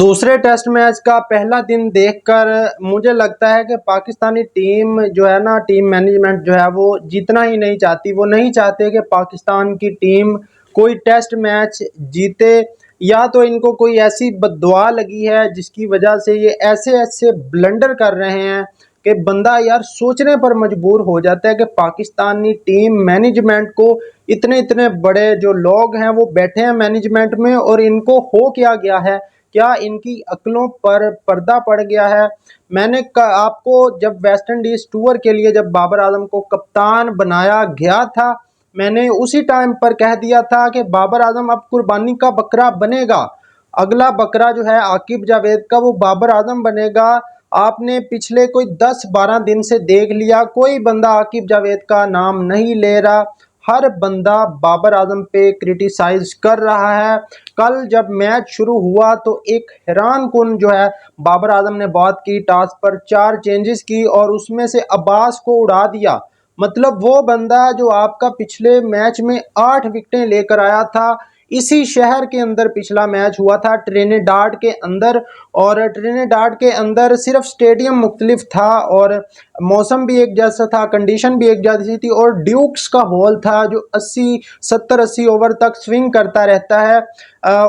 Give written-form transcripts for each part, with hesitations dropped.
दूसरे test match का पहला दिन देखकर मुझे लगता है कि पाकिस्तानी टीम जो है ना, टीम मैनेजमेंट जो है वो जीतना ही नहीं चाहती। वो नहीं चाहते कि पाकिस्तान की टीम कोई टेस्ट मैच जीते, या तो इनको कोई ऐसी बद्दुआ लगी है जिसकी वजह से ये ऐसे ऐसे ब्लंडर कर रहे हैं कि बंदा यार सोचने पर मजबूर हो जाता है कि पाकिस्तानी टीम मैनेजमेंट को इतने इतने बड़े जो लोग हैं वो बैठे हैं मैनेजमेंट में, और इनको हो क्या गया है, क्या इनकी अक्लों पर पर्दा पड़ गया है। आपको जब वेस्ट इंडीज टूर के लिए जब बाबर आजम को कप्तान बनाया गया था, मैंने उसी टाइम पर कह दिया था कि बाबर आजम अब कुर्बानी का बकरा बनेगा। अगला बकरा जो है आकिब जावेद का, वो बाबर आजम बनेगा। आपने पिछले कोई 10-12 दिन से देख लिया, कोई बंदा आकिब जावेद का नाम नहीं ले रहा, हर बंदा बाबर आजम पे क्रिटिसाइज कर रहा है। कल जब मैच शुरू हुआ तो एक हैरान कुन जो है बाबर आजम ने बात की, टॉस पर 4 चेंजेस की और उसमें से अब्बास को उड़ा दिया। मतलब वो बंदा जो आपका पिछले मैच में 8 विकेटें लेकर आया था, इसी शहर के अंदर पिछला मैच हुआ था, ट्रिनिडाड के अंदर। और ट्रिनिडाड के अंदर सिर्फ स्टेडियम मुख्तलिफ था और मौसम भी एक जैसा था, कंडीशन भी एक जैसी थी, और ड्यूक्स का बॉल था जो 70-80 ओवर तक स्विंग करता रहता है।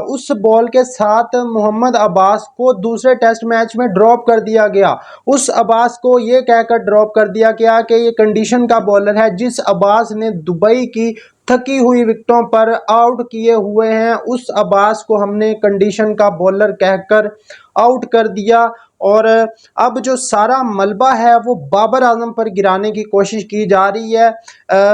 उस बॉल के साथ मोहम्मद अब्बास को दूसरे टेस्ट मैच में ड्रॉप कर दिया गया। उस अब्बास को ये कहकर ड्रॉप कर दिया गया कि ये कंडीशन का बॉलर है। जिस अब्बास ने दुबई की थकी हुई विकेटों पर आउट किए हुए हैं, उस अब्बास को हमने कंडीशन का बॉलर कहकर आउट कर दिया। और अब जो सारा मलबा है वो बाबर आजम पर गिराने की कोशिश की जा रही है।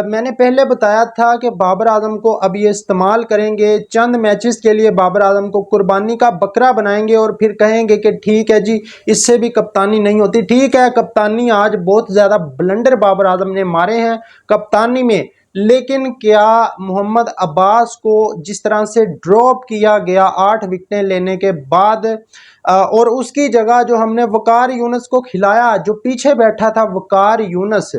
मैंने पहले बताया था कि बाबर आजम को अब ये इस्तेमाल करेंगे चंद मैचेस के लिए, बाबर आजम को कुर्बानी का बकरा बनाएंगे और फिर कहेंगे कि ठीक है जी, इससे भी कप्तानी नहीं होती। ठीक है, कप्तानी आज बहुत ज़्यादा ब्लंडर बाबर आजम ने मारे हैं कप्तानी में, लेकिन क्या मोहम्मद अब्बास को जिस तरह से ड्रॉप किया गया 8 विकेटें लेने के बाद, और उसकी जगह जो हमने वकार यूनुस को खिलाया, जो पीछे बैठा था वकार यूनुस,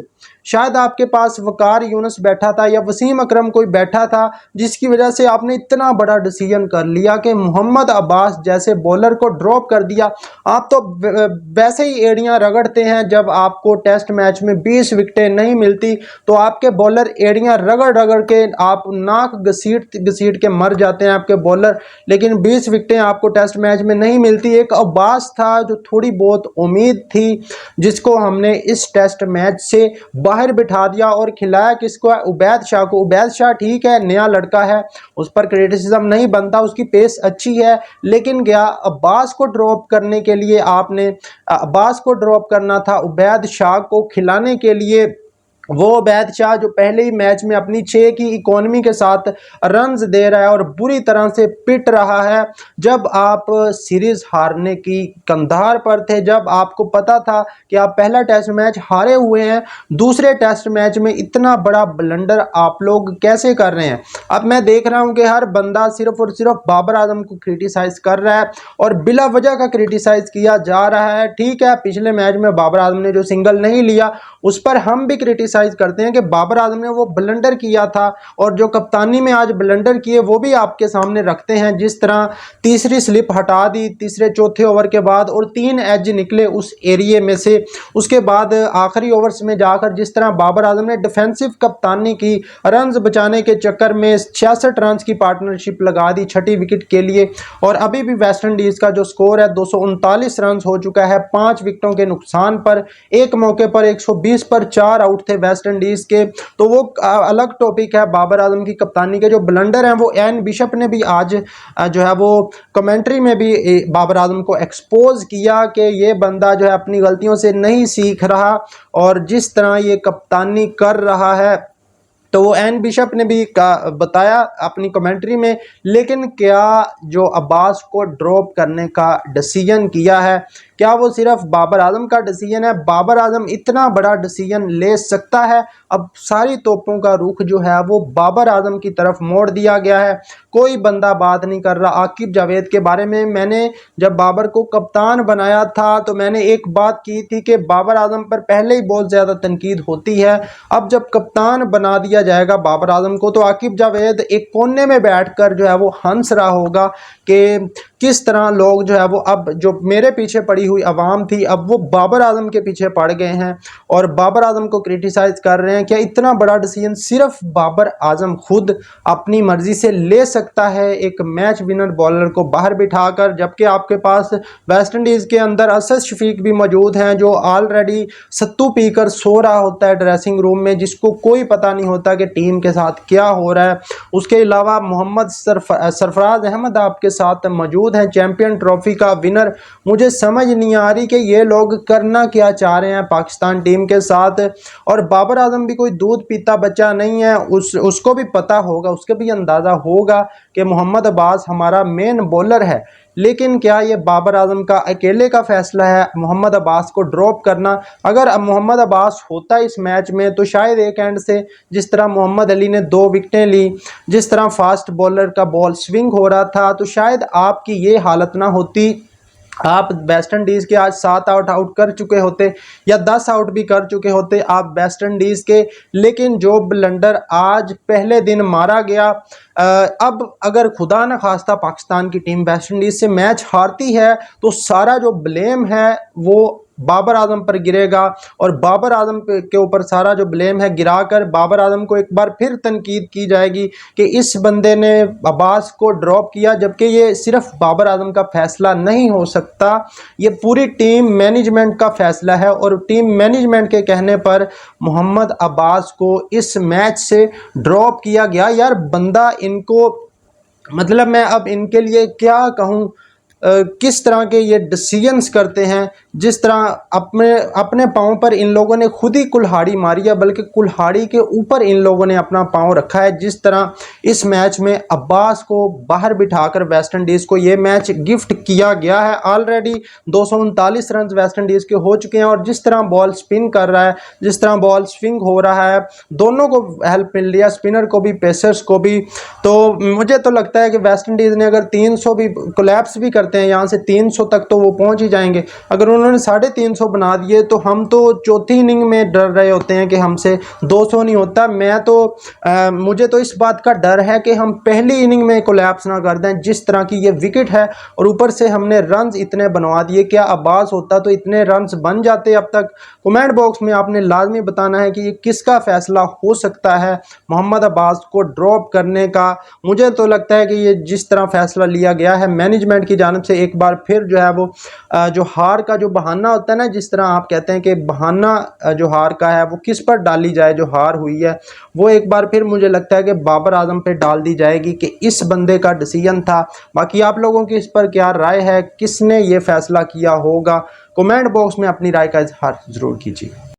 शायद आपके पास वकार यूनुस बैठा था या वसीम अकरम कोई बैठा था, जिसकी वजह से आपने इतना बड़ा डिसीजन कर लिया कि मोहम्मद अब्बास जैसे बॉलर को ड्रॉप कर दिया। आप तो वैसे ही एड़ियां रगड़ते हैं, जब आपको टेस्ट मैच में 20 विकेटें नहीं मिलती तो आपके बॉलर एड़ियां रगड़ रगड़ के, आप नाक घसीट घसीट के मर जाते हैं आपके बॉलर, लेकिन 20 विकेटें आपको टेस्ट मैच में नहीं मिलती। एक अब्बास था जो थोड़ी बहुत उम्मीद थी, जिसको हमने इस टेस्ट मैच से बाहर बिठा दिया और खिलाया किसको है, उबैद शाह को। उबैद शाह ठीक है, नया लड़का है, उस पर क्रिटिसिज्म नहीं बनता, उसकी पेस अच्छी है, लेकिन गया अब्बास को ड्रॉप करने के लिए, आपने अब्बास को ड्रॉप करना था उबैद शाह को खिलाने के लिए। वो उबैद शाह जो पहले ही मैच में अपनी 6 की इकोनॉमी के साथ रन्स दे रहा है और बुरी तरह से पिट रहा है। जब आप सीरीज हारने की कंधार पर थे, जब आपको पता था कि आप पहला टेस्ट मैच हारे हुए हैं, दूसरे टेस्ट मैच में इतना बड़ा ब्लंडर आप लोग कैसे कर रहे हैं। अब मैं देख रहा हूं कि हर बंदा सिर्फ और सिर्फ बाबर आजम को क्रिटिसाइज कर रहा है और बिला वजह का क्रिटिसाइज किया जा रहा है। ठीक है, पिछले मैच में बाबर आजम ने जो सिंगल नहीं लिया उस पर हम भी क्रिटिसाइज करते हैं कि बाबर आजम ने वो ब्लंडर किया था, और जो कप्तानी में आज ब्लंडर किए वो भी आपके सामने रखते हैं। जिस तरह तीसरी स्लिप हटा दी तीसरे चौथे ओवर के बाद और 3 एज निकले उस एरिए में से, उसके बाद आखिरी ओवर्स में जाकर जिस तरह बाबर आजम ने डिफेंसिव कप्तानी की, रन्स बचाने के चक्कर में 66 रन की पार्टनरशिप लगा दी 6ठी विकेट के लिए, और अभी भी वेस्ट इंडीज का जो स्कोर है 239 रन हो चुका है 5 विकेटों के नुकसान पर। एक मौके पर 120 पर 4 आउट थे वेस्ट इंडीज के, तो वो अलग टॉपिक है। बाबर आजम की कप्तानी के जो ब्लंडर हैं वो एन बिशप ने भी आज जो है वो कमेंट्री में भी बाबर आजम को एक्सपोज किया कि ये बंदा जो है अपनी गलतियों से नहीं सीख रहा और जिस तरह ये कप्तानी कर रहा है, तो वो एन बिशप ने भी बताया अपनी कमेंट्री में। लेकिन क्या जो अब्बास को ड्रॉप करने का डिसीजन किया है, क्या वो सिर्फ बाबर आजम का डिसीजन है? बाबर आजम इतना बड़ा डिसीजन ले सकता है? अब सारी तोपों का रुख जो है वो बाबर आजम की तरफ मोड़ दिया गया है। कोई बंदा बात नहीं कर रहा आकिब जावेद के बारे में। मैंने जब बाबर को कप्तान बनाया था तो मैंने एक बात की थी कि बाबर आजम पर पहले ही बहुत ज़्यादा तनकीद होती है, अब जब कप्तान बना दिया जाएगा बाबर आजम को तो आकिब जावेद एक कोने में बैठकर जो है वो हंस रहा होगा कि किस तरह लोग जो है वो अब जो मेरे पीछे पड़ी हुई आवाम थी अब वो बाबर आजम के पीछे पड़ गए हैं और बाबर आजम को क्रिटिसाइज कर रहे हैं। क्या इतना बड़ा डिसीजन सिर्फ बाबर आजम खुद अपनी मर्जी से ले सकता है एक मैच विनर बॉलर को बाहर बिठाकर, जबकि आपके पास वेस्ट इंडीज़ के अंदर असद शफीक भी मौजूद हैं जो ऑलरेडी सत्तू पीकर सो रहा होता है ड्रेसिंग रूम में, जिसको कोई पता नहीं होता कि टीम के साथ क्या हो रहा है। उसके अलावा मोहम्मद सरफराज अहमद आपके साथ मौजूद हैं, चैंपियन ट्रॉफी का विनर। मुझे समझ नहीं आ रही कि ये लोग करना क्या चाह रहे हैं पाकिस्तान टीम के साथ। और बाबर आजम भी कोई दूध पीता बच्चा नहीं है, उसको भी पता होगा, उसके भी अंदाज़ा होगा कि मोहम्मद अब्बास हमारा मेन बॉलर है। लेकिन क्या ये बाबर आजम का अकेले का फैसला है मोहम्मद अब्बास को ड्रॉप करना? अगर मोहम्मद अब्बास होता इस मैच में तो शायद एक एंड से जिस तरह मोहम्मद अली ने 2 विकेटें ली, जिस तरह फास्ट बॉलर का बॉल स्विंग हो रहा था, तो शायद आपकी ये हालत ना होती। आप वेस्ट इंडीज़ के आज 7 आउट कर चुके होते या 10 आउट भी कर चुके होते आप वेस्ट इंडीज़ के। लेकिन जो ब्लंडर आज पहले दिन मारा गया, अब अगर खुदा न खास्ता पाकिस्तान की टीम वेस्ट इंडीज़ से मैच हारती है तो सारा जो ब्लेम है वो बाबर आजम पर गिरेगा और बाबर आजम के ऊपर सारा जो ब्लेम है गिराकर बाबर आजम को एक बार फिर तनकीद की जाएगी कि इस बंदे ने अब्बास को ड्रॉप किया, जबकि ये सिर्फ बाबर आजम का फैसला नहीं हो सकता, ये पूरी टीम मैनेजमेंट का फैसला है। और टीम मैनेजमेंट के कहने पर मोहम्मद अब्बास को इस मैच से ड्रॉप किया गया। यार बंदा इनको मतलब मैं अब इनके लिए क्या कहूँ, किस तरह के ये डिसीजंस करते हैं, जिस तरह अपने अपने पाँव पर इन लोगों ने खुद ही कुल्हाड़ी मारी है, बल्कि कुल्हाड़ी के ऊपर इन लोगों ने अपना पाँव रखा है। जिस तरह इस मैच में अब्बास को बाहर बिठाकर वेस्ट इंडीज़ को ये मैच गिफ्ट किया गया है। ऑलरेडी 239 रन वेस्ट इंडीज़ के हो चुके हैं और जिस तरह बॉल स्पिन कर रहा है, जिस तरह बॉल स्विंग हो रहा है, दोनों को हेल्प मिल रही है, स्पिनर को भी पेसर्स को भी। तो मुझे तो लगता है कि वेस्ट इंडीज़ ने अगर 300 भी कोलैप्स भी हैं यहाँ से 300 तक तो वो पहुंच ही जाएंगे। अगर उन्होंने 350 बना दिए तो हम तो चौथी इनिंग में डर रहे होते हैं कि हमसे 200 नहीं होता। मैं तो मुझे तो इस बात का डर है कि हम पहली इनिंग में कोलैप्स ना कर दें, जिस तरह की ये विकेट है और ऊपर से हमने रन्स इतने बनवा दिए। क्या अब्बास होता तो इतने रन्स बन जाते अब तक? कमेंट बॉक्स में आपने लाजमी बताना है कि ये किसका फैसला हो सकता है मोहम्मद अब्बास को ड्रॉप करने का। मुझे तो लगता है कि ये जिस तरह फैसला लिया गया है मैनेजमेंट की जानिब से, एक बार फिर जो है वो जो हार का जो बहाना होता है ना, जिस तरह आप कहते हैं कि बहाना जो हार का है वो किस पर डाली जाए, जो हार हुई है वो एक बार फिर मुझे लगता है कि बाबर आजम पे डाल दी जाएगी कि इस बंदे का डिसीजन था। बाकी आप लोगों की इस पर क्या राय है, किसने ये फैसला किया होगा? कमेंट बॉक्स में अपनी राय का इजहार ज़रूर कीजिए।